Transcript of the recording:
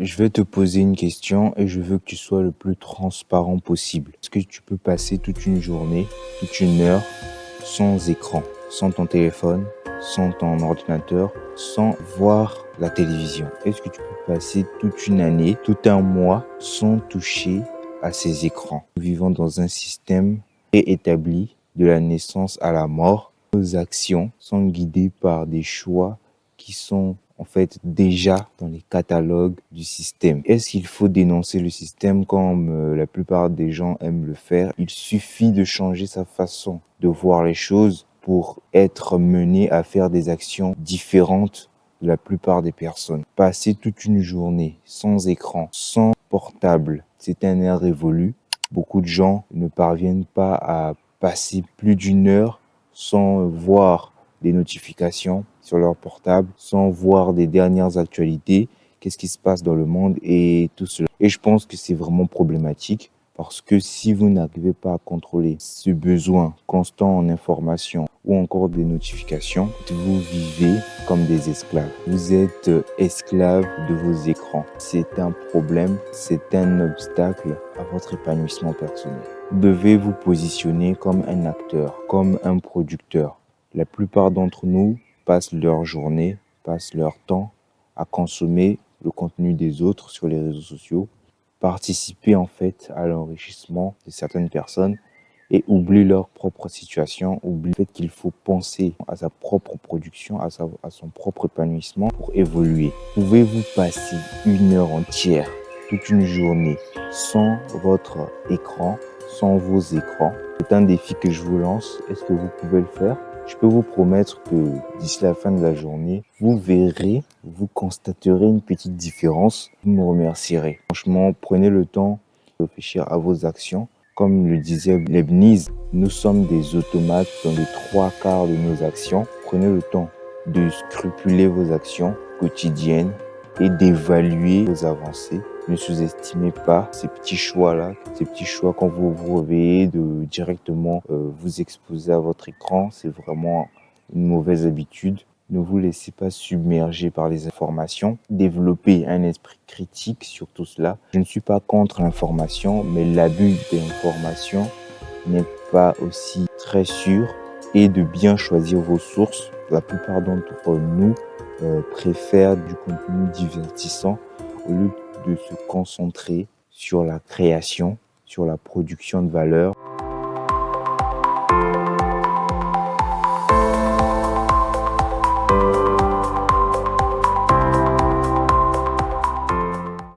Je vais te poser une question et je veux que tu sois le plus transparent possible. Est-ce que tu peux passer toute une journée, toute une heure sans écran, sans ton téléphone, sans ton ordinateur, sans voir la télévision? Est-ce que tu peux passer toute une année, tout un mois sans toucher à ces écrans? Nous vivons dans un système préétabli de la naissance à la mort. Nos actions sont guidées par des choix qui sont en fait déjà dans les catalogues du système. Est-ce qu'il faut dénoncer le système comme la plupart des gens aiment le faire? Il suffit de changer sa façon de voir les choses pour être mené à faire des actions différentes de la plupart des personnes. Passer toute une journée sans écran, sans portable, c'est un air révolu. Beaucoup de gens ne parviennent pas à passer plus d'une heure sans voir des notifications sur leur portable, sans voir des dernières actualités, qu'est-ce qui se passe dans le monde et tout cela. Et je pense que c'est vraiment problématique parce que si vous n'arrivez pas à contrôler ce besoin constant en information ou encore des notifications, vous vivez comme des esclaves. Vous êtes esclave de vos écrans. C'est un problème, c'est un obstacle à votre épanouissement personnel. Vous devez vous positionner comme un acteur, comme un producteur. La plupart d'entre nous passent leur journée, passent leur temps à consommer le contenu des autres sur les réseaux sociaux, participer en fait à l'enrichissement de certaines personnes et oublient leur propre situation, oublient le fait qu'il faut penser à sa propre production, à son propre épanouissement pour évoluer. Pouvez-vous passer une heure entière, toute une journée, sans votre écran, sans vos écrans? C'est un défi que je vous lance. Est-ce que vous pouvez le faire? Je peux vous promettre que d'ici la fin de la journée, vous verrez, vous constaterez une petite différence. Vous me remercierez. Franchement, prenez le temps de réfléchir à vos actions. Comme le disait Leibniz, nous sommes des automates dans les 3/4 de nos actions. Prenez le temps de scrupuler vos actions quotidiennes et d'évaluer vos avancées. Ne sous-estimez pas ces petits choix-là, ces petits choix quand vous vous réveillez de directement vous exposer à votre écran. C'est vraiment une mauvaise habitude. Ne vous laissez pas submerger par les informations. Développez un esprit critique sur tout cela. Je ne suis pas contre l'information, mais l'abus de l'information n'est pas aussi très sûr et de bien choisir vos sources. La plupart d'entre nous préfèrent du contenu divertissant au lieu de se concentrer sur la création, sur la production de valeur.